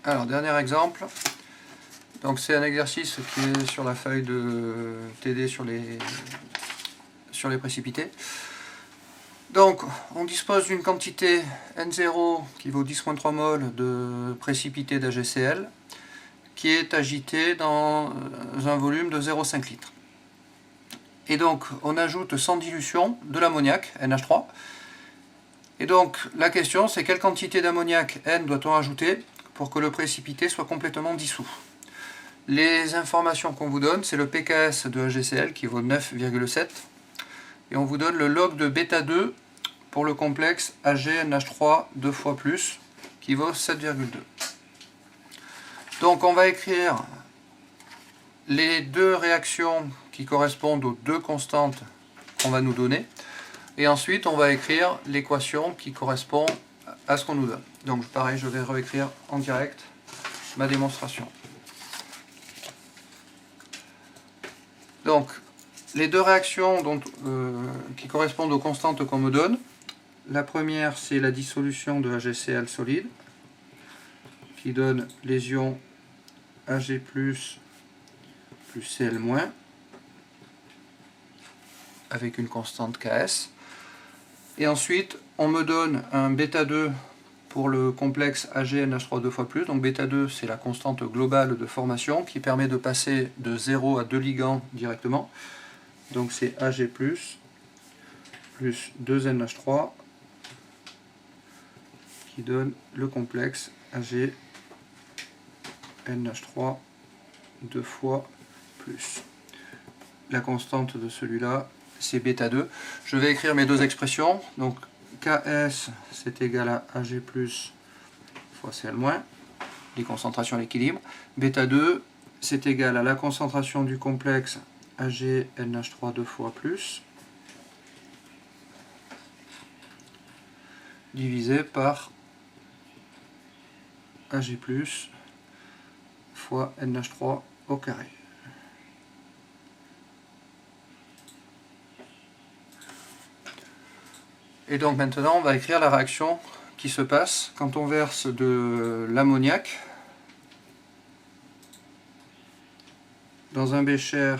Alors, dernier exemple. Donc c'est un exercice qui est sur la feuille de TD sur les précipités. Donc on dispose d'une quantité N0 qui vaut 10-3 mol de précipité d'AgCl qui est agité dans un volume de 0,5 litres. Et donc on ajoute sans dilution de l'ammoniac, NH3. Et donc la question c'est quelle quantité d'ammoniac N doit-on ajouter pour que le précipité soit complètement dissous. Les informations qu'on vous donne, c'est le pKs de AgCl qui vaut 9,7 et on vous donne le log de bêta 2 pour le complexe AgNH3 2 fois plus qui vaut 7,2. Donc on va écrire les deux réactions qui correspondent aux deux constantes qu'on va nous donner et ensuite on va écrire l'équation qui correspond à ce qu'on nous donne. Donc pareil, je vais réécrire en direct ma démonstration. Donc, les deux réactions qui correspondent aux constantes qu'on me donne. La première, c'est la dissolution de AgCl solide, qui donne les ions Ag+, plus Cl-, avec une constante Ks. Et ensuite, on me donne un bêta 2 pour le complexe AgNH3 2 fois plus. Donc bêta 2, c'est la constante globale de formation qui permet de passer de 0 à 2 ligands directement. Donc c'est Ag+, plus 2NH3 qui donne le complexe AgNH3 2 fois plus. La constante de celui-là, c'est bêta 2. Je vais écrire mes deux expressions. Donc Ks, c'est égal à Ag+, fois Cl-, les concentrations à l'équilibre. Bêta 2, c'est égal à la concentration du complexe AgNH3 2 fois plus, divisé par Ag+, fois NH3 au carré. Et donc maintenant, on va écrire la réaction qui se passe quand on verse de l'ammoniac dans un bécher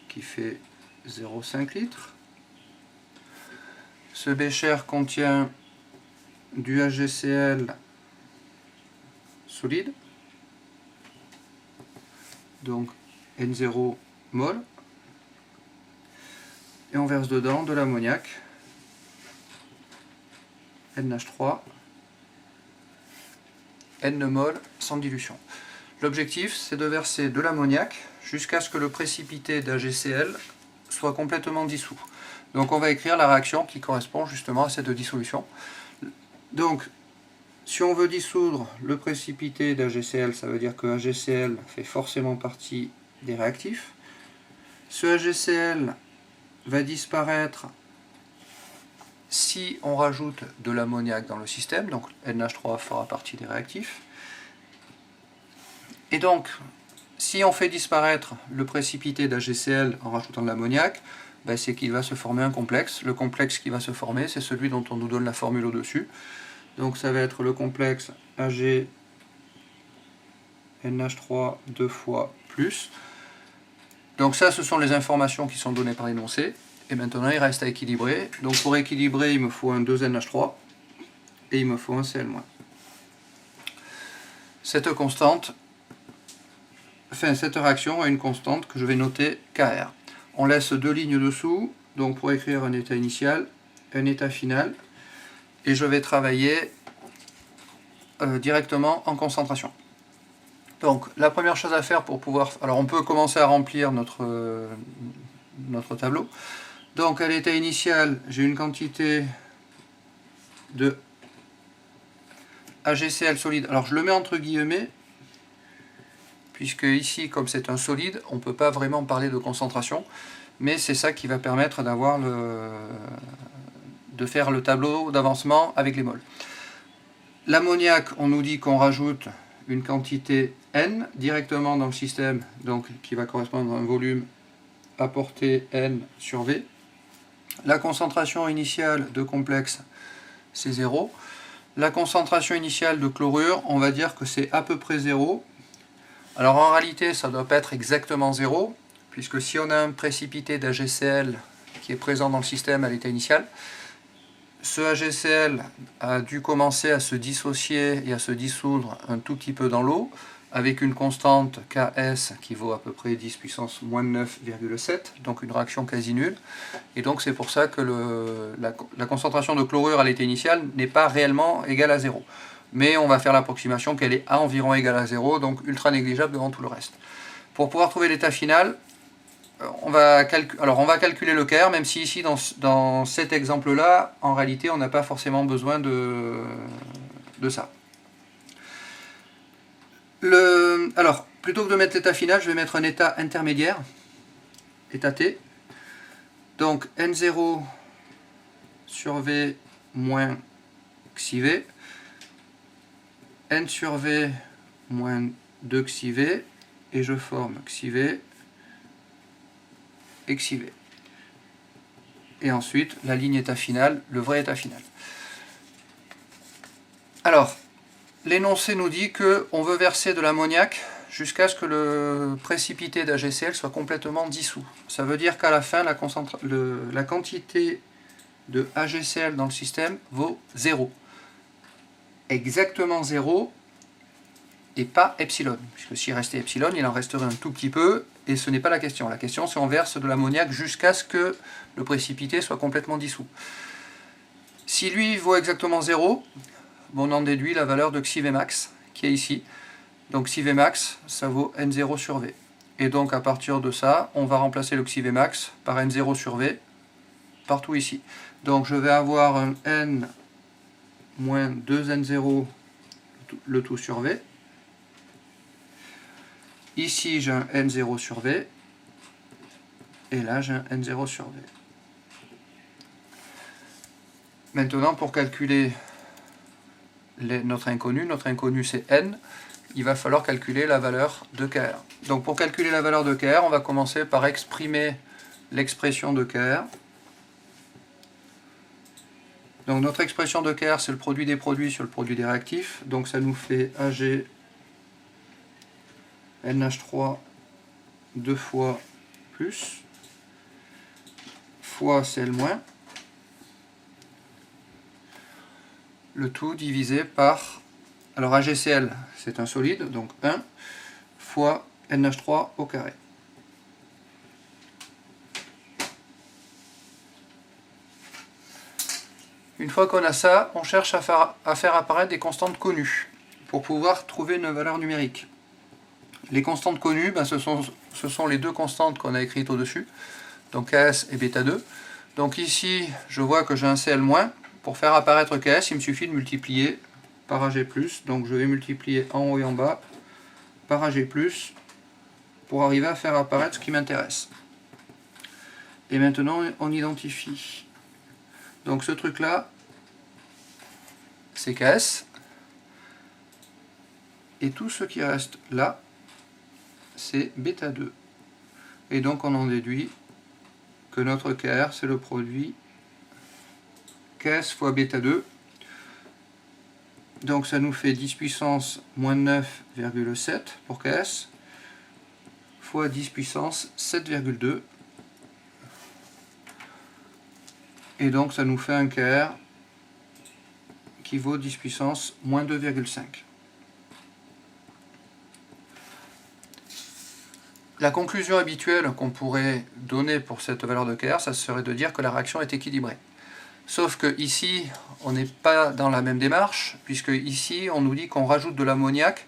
qui fait 0,5 litres. Ce bécher contient du AgCl solide, donc N0 mol, et on verse dedans de l'ammoniac NH3 N mol sans dilution. L'objectif, c'est de verser de l'ammoniac jusqu'à ce que le précipité d'AgCl soit complètement dissous. Donc on va écrire la réaction qui correspond justement à cette dissolution. Donc, si on veut dissoudre le précipité d'AgCl, ça veut dire que AgCl fait forcément partie des réactifs. Ce AgCl va disparaître si on rajoute de l'ammoniac dans le système, donc NH3 fera partie des réactifs. Et donc, si on fait disparaître le précipité d'AgCl en rajoutant de l'ammoniac, ben c'est qu'il va se former un complexe. Le complexe qui va se former, c'est celui dont on nous donne la formule au-dessus. Donc ça va être le complexe AgNH3 2 fois plus. Donc ça, ce sont les informations qui sont données par l'énoncé. Et maintenant, il reste à équilibrer. Donc pour équilibrer, il me faut un 2NH3 et il me faut un Cl-. Cette réaction a une constante que je vais noter Kr. On laisse deux lignes dessous, donc pour écrire un état initial, un état final, et je vais travailler directement en concentration. Donc la première chose à faire pour pouvoir... Alors on peut commencer à remplir notre tableau. Donc à l'état initial, j'ai une quantité de AgCl solide. Alors je le mets entre guillemets, puisque ici, comme c'est un solide, on ne peut pas vraiment parler de concentration, mais c'est ça qui va permettre de faire le tableau d'avancement avec les moles. L'ammoniac, on nous dit qu'on rajoute une quantité N directement dans le système, donc qui va correspondre à un volume apporté N sur V. La concentration initiale de complexe, c'est 0. La concentration initiale de chlorure, on va dire que c'est à peu près 0. Alors en réalité, ça ne doit pas être exactement 0, puisque si on a un précipité d'AgCl qui est présent dans le système à l'état initial, ce AgCl a dû commencer à se dissocier et à se dissoudre un tout petit peu dans l'eau, avec une constante Ks qui vaut à peu près 10 puissance moins 9,7, donc une réaction quasi nulle. Et donc c'est pour ça que la concentration de chlorure à l'état initial n'est pas réellement égale à 0. Mais on va faire l'approximation qu'elle est à environ égale à 0, donc ultra négligeable devant tout le reste. Pour pouvoir trouver l'état final, on va calculer le Kr, même si ici dans cet exemple-là, en réalité on n'a pas forcément besoin de ça. Alors, plutôt que de mettre l'état final, je vais mettre un état intermédiaire, état T. Donc N0 sur V moins xi V, N sur V moins 2 xi V, et je forme xi V et xi V. Et ensuite, la ligne état final, le vrai état final. Alors, l'énoncé nous dit qu'on veut verser de l'ammoniac jusqu'à ce que le précipité d'AgCl soit complètement dissous. Ça veut dire qu'à la fin, la quantité de AgCl dans le système vaut 0. Exactement 0 et pas epsilon. Puisque s'il restait epsilon, il en resterait un tout petit peu, et ce n'est pas la question. La question, c'est on verse de l'ammoniac jusqu'à ce que le précipité soit complètement dissous. Si lui vaut exactement 0, on en déduit la valeur de xi Vmax, qui est ici. Donc xi Vmax, ça vaut N0 sur V. Et donc à partir de ça, on va remplacer le xi Vmax par N0 sur V, partout ici. Donc je vais avoir un N moins 2N0, le tout sur V. Ici j'ai un N0 sur V. Et là j'ai un N0 sur V. Maintenant pour calculer notre inconnu c'est N, il va falloir calculer la valeur de Kr. Donc pour calculer la valeur de Kr, on va commencer par exprimer l'expression de Kr. Donc notre expression de Kr, c'est le produit des produits sur le produit des réactifs. Donc ça nous fait Ag NH3 2 fois plus fois Cl-, le tout divisé par, alors AgCl c'est un solide, donc 1 fois NH3 au carré. Une fois qu'on a ça, on cherche à faire apparaître des constantes connues pour pouvoir trouver une valeur numérique. Les constantes connues, ben, ce sont les deux constantes qu'on a écrites au-dessus, donc Ks et β2. Donc ici, je vois que j'ai un Cl-. Pour faire apparaître Ks, il me suffit de multiplier par Ag+. Donc je vais multiplier en haut et en bas par Ag+, pour arriver à faire apparaître ce qui m'intéresse. Et maintenant, on identifie. Donc ce truc-là, c'est Ks. Et tout ce qui reste là, c'est β2. Et donc on en déduit que notre Kr, c'est le produit Ks fois β2. Donc ça nous fait 10 puissance moins 9,7 pour Ks, fois 10 puissance 7,2. Et donc ça nous fait un Kr qui vaut 10 puissance moins 2,5. La conclusion habituelle qu'on pourrait donner pour cette valeur de Kr, ça serait de dire que la réaction est équilibrée. Sauf que ici, on n'est pas dans la même démarche, puisque ici, on nous dit qu'on rajoute de l'ammoniac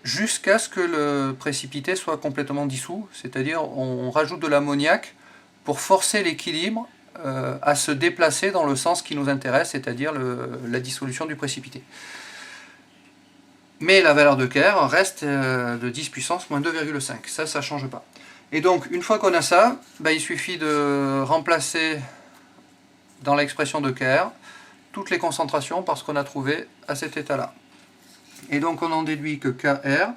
jusqu'à ce que le précipité soit complètement dissous, c'est-à-dire on rajoute de l'ammoniac pour forcer l'équilibre à se déplacer dans le sens qui nous intéresse, c'est-à-dire la dissolution du précipité. Mais la valeur de Kr reste de 10 puissance moins 2,5. Ça ne change pas. Et donc, une fois qu'on a ça, il suffit de remplacer dans l'expression de Kr toutes les concentrations par ce qu'on a trouvé à cet état-là. Et donc, on en déduit que Kr,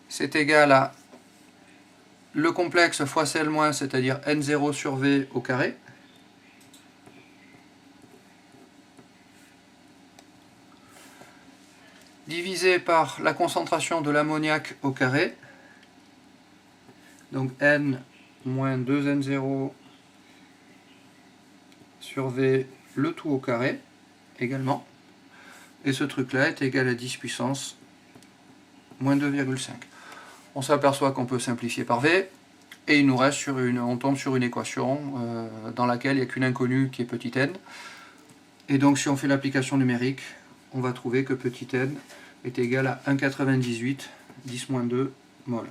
c'est égal à le complexe fois Cl-, c'est-à-dire N0 sur V au carré, divisé par la concentration de l'ammoniac au carré, donc N moins 2N0 sur V, le tout au carré également, et ce truc là est égal à 10 puissance moins 2,5. On s'aperçoit qu'on peut simplifier par V, et il nous reste on tombe sur une équation dans laquelle il n'y a qu'une inconnue qui est petit n, et donc si on fait l'application numérique, on va trouver que petit n est égal à 1,98 10-2 mol.